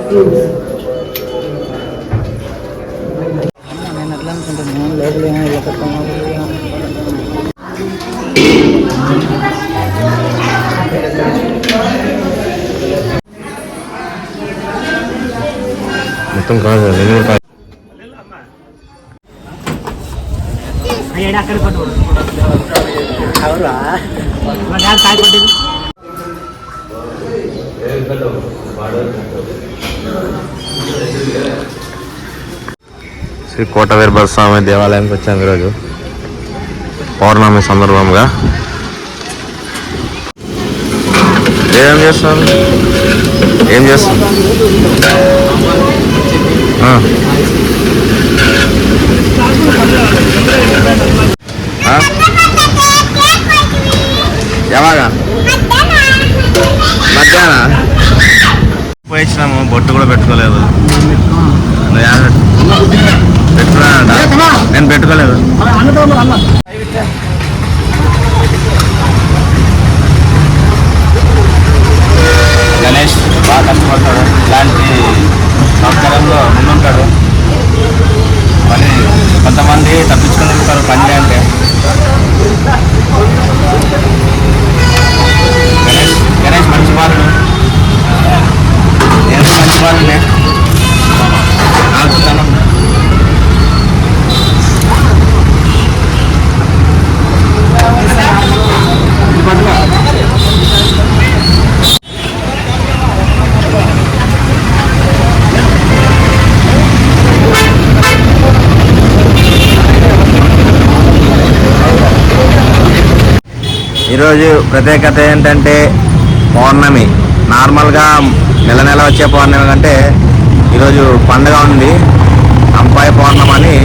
నేను ఎట్లా అనుకుంటున్నాను లోపలేమో ఇలా మొత్తం కాదు అక్కడ పట్టు అవునా కాయ పట్టింది శ్రీ కోట వీరభద్ర స్వామి దేవాలయానికి వచ్చాము ఈరోజు పౌర్ణమి సందర్భంగా. ఏం చేస్తాం ఎలాగా మధ్యాహ్నం పోయించినాము, బొట్టు కూడా పెట్టుకోలేదు. పెట్టుకున్నా నేను పెట్టుకోలేదు. గణేష్ బాగా కష్టపడతాడు, ఇలాంటి సంవత్సరంలో ముందుంటాడు. మరి కొంతమంది తప్పించుకుని ఉంటారు పని అంటే. గణేష్ మంచి బాలుడు, నేను మంచి బాలునే. ఆడుతాను. ఈరోజు ప్రత్యేకత ఏంటంటే పౌర్ణమి. నార్మల్గా నెల నెల వచ్చే పౌర్ణమి కంటే ఈరోజు పండుగ ఉంది. అంపాయ పౌర్ణమి అని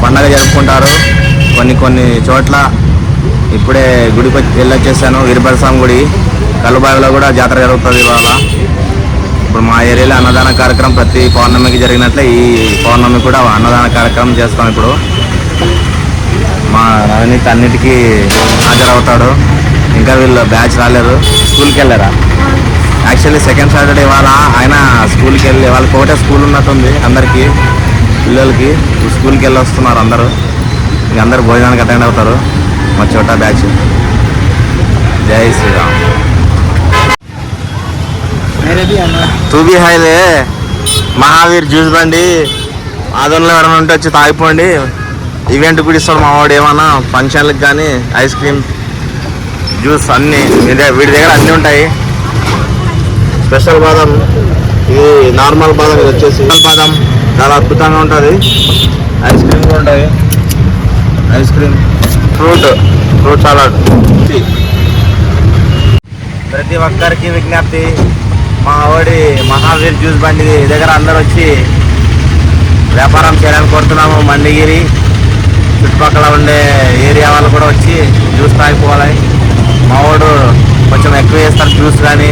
పండుగ జరుపుకుంటారు కొన్ని చోట్ల. ఇప్పుడే గుడికి వెళ్ళొచ్చేసాను, వీరభద్ర స్వామి గుడి. కల్లుబావిలో కూడా జాతర జరుగుతుంది ఇవాళ. ఇప్పుడు మా ఏరియాలో అన్నదాన కార్యక్రమం ప్రతి పౌర్ణమికి జరిగినట్లే ఈ పౌర్ణమి కూడా అన్నదాన కార్యక్రమం చేస్తాం. ఇప్పుడు మా నవనీత్ అన్నిటికీ హాజరవుతాడు. ఇంకా వీళ్ళు బ్యాచ్ రాలేరు, స్కూల్కి వెళ్ళారా. యాక్చువల్లీ సెకండ్ సాటర్డే ఇవాళ. ఆయన స్కూల్కి వెళ్ళి వాళ్ళకి ఒకటే స్కూల్ ఉన్నట్టుంది అందరికీ పిల్లలకి. స్కూల్కి వెళ్ళి వస్తున్నారు అందరూ. ఇంక అందరూ భోజనానికి అటెండ్ అవుతారు మా చోటా బ్యాచ్. జై శ్రీరామ్. తూ బి హైలే మహావీర్ జ్యూస్ బండి ఆదోన్లో ఎవరైనా ఉంటే వచ్చి తాగిపోండి. ఈవెంట్ కూడా ఇస్తాడు మా వాడు. ఏమన్నా ఫంక్షన్లకు కానీ ఐస్ క్రీమ్ జ్యూస్ అన్నీ వీడి దగ్గర అన్నీ ఉంటాయి. స్పెషల్ బాదం, ఇది నార్మల్ బాదం, ఇది వచ్చేసి బాదం. చాలా అద్భుతంగా ఉంటుంది. ఐస్ క్రీమ్ కూడా ఉంటుంది. Ice cream, fruit salad. ప్రతి ఒక్కరికి విజ్ఞప్తి, మా వాడి మహావీర్ జ్యూస్ బండి దగ్గర అందరు వచ్చి వ్యాపారం చేయాలని కోరుతున్నాము. మండిగిరి చుట్టుపక్కల ఉండే ఏరియా వాళ్ళు కూడా వచ్చి జ్యూస్ తాగిపోవాలి. మావాడు కొంచెం ఎక్కువ వేస్తాడు జ్యూస్, కానీ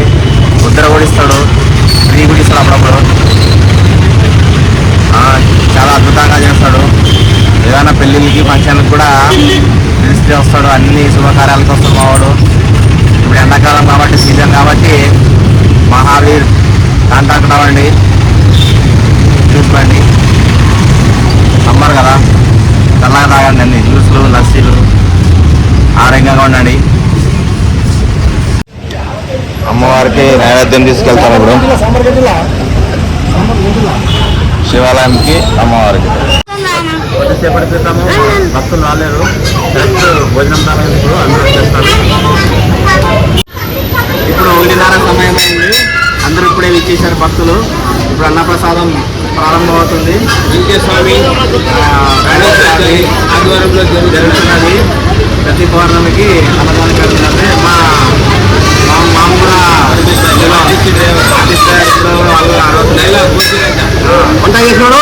ముద్ర కూడా ఇస్తాడు, ఫ్రీ కూడా ఇస్తాడు అప్పుడప్పుడు. చాలా అద్భుతంగా చేస్తాడు. ఏదైనా పెళ్ళిళ్ళకి ఫంక్షన్కి కూడా పిలిస్తే వస్తాడు. అన్ని శుభకార్యాలకు వస్తాడు మావాడు. ఇప్పుడు ఎండాకాలం కాబట్టి, సీజన్ కాబట్టి మహావీర్ కాంటాక్ట్ అవ్వండి. జ్యూస్ బండి సమ్మర్ కదా, చల్లగా తాగండి. అన్ని జ్యూస్లు, లస్సీలు, ఆరోగ్యంగా ఉండండి. అమ్మవారికి నైవేద్యం తీసుకెళ్తాను ఇప్పుడు శివాలయంకి. అమ్మవారికి కొద్దిసేపటి క్రితము భక్తులు రాలేరు, కరెక్ట్ భోజనం తాగలేదు. ఇప్పుడు అందరూ వచ్చేస్తారు. ఇప్పుడు 1:30 సమయం అయింది. అందరూ ఇప్పుడే విచ్చేశారు భక్తులు. ఇప్పుడు అన్నప్రసాదం ప్రారంభమవుతుంది. వెంకటేశ్వర స్వామి ఆధ్వర్యంలో జరుగుతున్నది. ప్రతి పౌర్ణమికి అన్నదానం జరుగుతుంది. మా కూడా వంట చేసినాడు,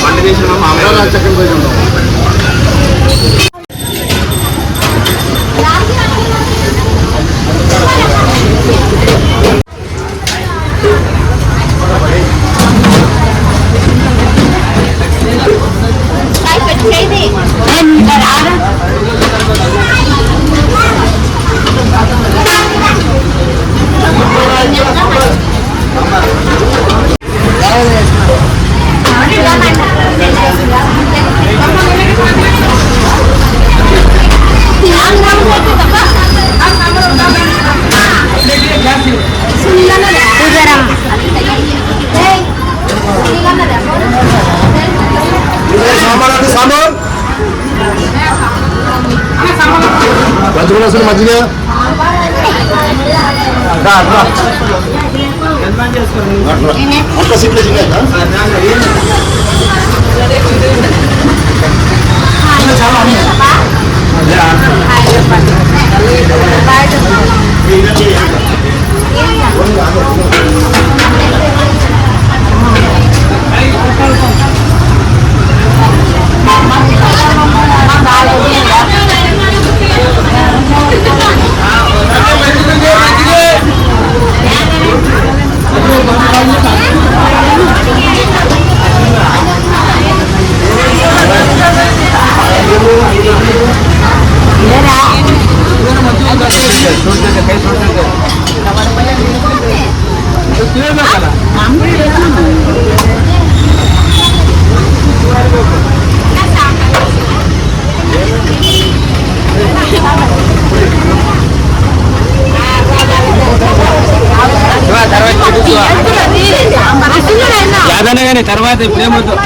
వంట చేసిన మామూలు చక్కని పోయి ఉంటాం. అసలు మధ్యగా ఒక్క సీట్లో యాదనే కానీ తర్వాత ఇప్పుడేమవుతుంది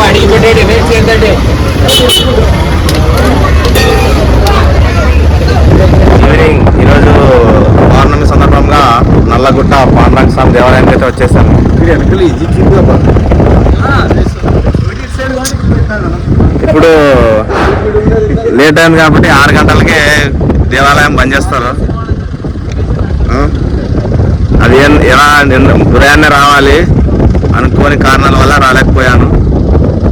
అడిగి పెట్టేది ఏంటంటే ఈవినింగ్ ఈరోజు పౌర్ణమి సందర్భంగా నల్లగుట్ట పాండురంగ స్వామి దేవాలయానికి అయితే వచ్చేసాము. ఇప్పుడు లేట్ అయింది కాబట్టి 6 గంటలకే దేవాలయం బంద్ చేస్తారు. అది ఎలా ఉదయాన్నే రావాలి అనుకోని కారణాల వల్ల రాలేకపోయాను.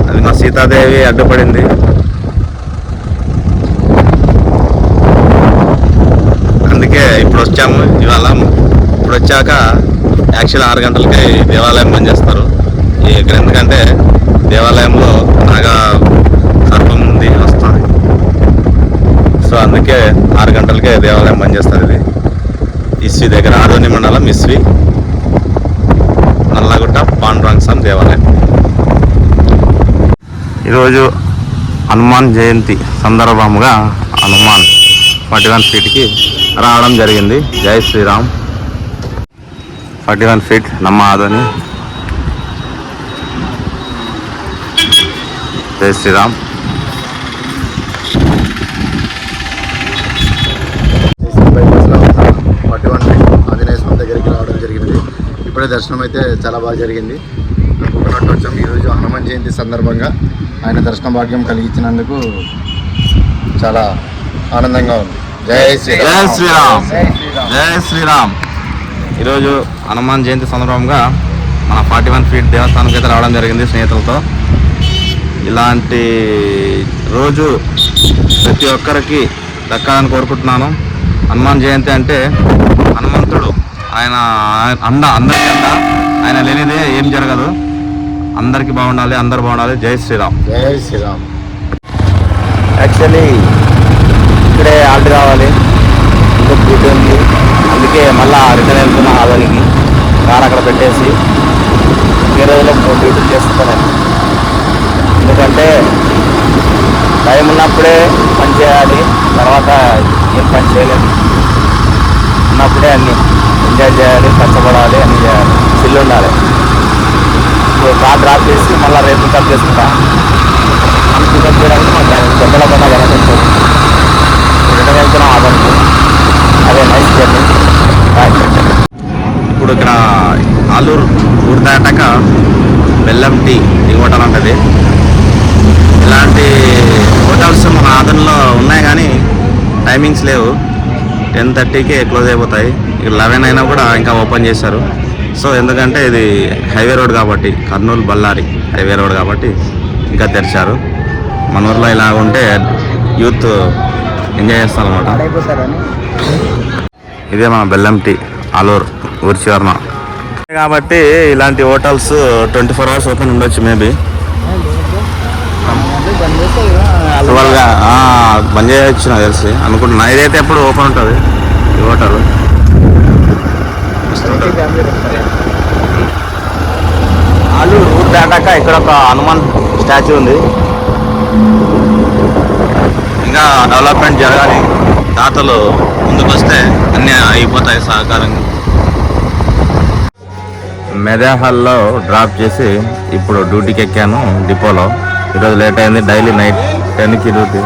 అది మా సీతాదేవి అడ్డుపడింది. అందుకే ఇప్పుడు వచ్చాము. ఇవాళ ఇప్పుడు వచ్చాక యాక్చువల్ 6 గంటలకి దేవాలయం బంద్ చేస్తారు. ఇక్కడ ఎందుకంటే దేవాలయంలో నాగా సర్పం ఉంది వస్తుంది. సో అందుకే 6 గంటలకే దేవాలయం బంద్ చేస్తారు. ఇది ఇస్వి దగ్గర ఆదోని మండలం ఇస్వి నల్లగుట్ట పాండురంగ స్వామి దేవాలయం. ఈరోజు హనుమాన్ జయంతి సందర్భంగా హనుమాన్ 41 ఫీట్కి రావడం జరిగింది. జై శ్రీరామ్. 41 ఫీట్ నమ్మ ఆదోని. జై శ్రీరామ్. ఆంజనేయ స్వామి దగ్గరికి రావడం జరిగింది. ఇప్పుడే దర్శనం అయితే చాలా బాగా జరిగింది. అనుకున్నట్టు వచ్చాం. ఈరోజు హనుమాన్ జయంతి సందర్భంగా ఆయన దర్శన భాగ్యం కలిగించినందుకు చాలా ఆనందంగా ఉంది. జై శ్రీరామ్. జై శ్రీరామ్. జై శ్రీరామ్. ఈరోజు హనుమాన్ జయంతి సందర్భంగా మన 41 ఫీట్ దేవస్థానానికి అయితే రావడం జరిగింది స్నేహితులతో. ఇలాంటి రోజు ప్రతి ఒక్కరికి దక్కాలని కోరుకుంటున్నాను. హనుమాన్ జయంతి అంటే హనుమంతుడు, ఆయన అందరికీ అండ. ఆయన లేనిదే ఏం జరగదు. అందరికీ బాగుండాలి, అందరు బాగుండాలి. జై శ్రీరామ్. జై శ్రీరామ్. యాక్చువల్లీ ఇక్కడే ఆల్ట్ కావాలి, ఇంకా డ్యూటీ ఉంది. అందుకే మళ్ళీ రిటర్న్ వెళ్తున్నా ఆదోనికి. కార్ అక్కడ పెట్టేసి ఇంకే రోజుల్లో డ్యూటీ చేస్తాను. ఎందుకంటే టైం ఉన్నప్పుడే పని చేయాలి, తర్వాత ఏం పని చేయలేదు. ఉన్నప్పుడే అన్నీ ఎంజాయ్ చేయాలి, కష్టపడాలి, అన్నీ చేయాలి, చిల్లు ఉండాలి. ఇప్పుడు కార్ డ్రాప్ చేసి మళ్ళీ రేపు పికప్ చేసుకుంటా. పికప్ చేయడానికి మాకు దెబ్బల పైన కనిపించదు. రిటర్న్ వెళ్తున్నాం ఆదోనికి. అదే నైస్ జర్నీ. ఇప్పుడు ఇక్కడ ఆలూరు ఊరు దాటాక బెల్లం టీ హోటల్ ఉంటుంది. ఇలాంటి హోటల్స్ మన ఆదోనిలో ఉన్నాయి కానీ టైమింగ్స్ లేవు. 10:30కి క్లోజ్ అయిపోతాయి. 11 అయినా కూడా ఇంకా ఓపెన్ చేశారు. సో ఎందుకంటే ఇది హైవే రోడ్ కాబట్టి, కర్నూలు బళ్ళారి హైవే రోడ్ కాబట్టి ఇంకా తెరిచారు. మన ఊర్లో ఇలా ఉంటే యూత్ ఎంజాయ్ చేస్తారన్నమాట. ఇదే మా బెల్లం టీ ఆలూరు ఊరి చివరన కాబట్టి ఇలాంటి హోటల్స్ 24 hours ఓపెన్ ఉండొచ్చు. మేబీ 12గా బంద్ చేయొచ్చు నాకు తెలిసి అనుకుంటున్నా. ఇదైతే ఎప్పుడు ఓపెన్ ఉంటుంది ఈ హోటల్. ఆలూరు ఊరు దాటాక ఇక్కడ ఒక హనుమాన్ స్టాచ్యూ ఉంది. ఇంకా డెవలప్మెంట్ జరగాలి. దాతలు ముందుకు వస్తే అన్నీ అయిపోతాయి సహకారంగా. మెదాహాల్లో డ్రాప్ చేసి ఇప్పుడు డ్యూటీకి ఎక్కాను డిపోలో. ఈరోజు లేట్ అయింది. డైలీ నైట్ 10కి డ్యూటీ.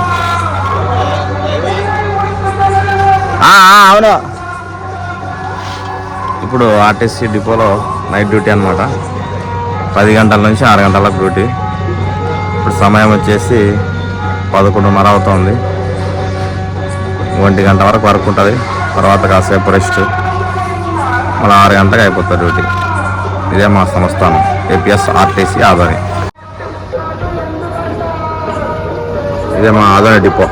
అవును, ఇప్పుడు ఆర్టీసీ డిపోలో నైట్ డ్యూటీ అనమాట. 10 గంటల నుంచి 6 గంటలకు డ్యూటీ. ఇప్పుడు సమయం వచ్చేసి 11:30 అవుతుంది. 1 గంట వరకు వర్క్ ఉంటుంది. తర్వాత కాసేపు రెస్ట్, మళ్ళీ 6 గంటలకు అయిపోతుంది డ్యూటీ. ఇదే మా సంస్థానం ఏపీఎస్ ఆర్టీసీ ఆదోని. ఇదే మా ఆదోని డిపో.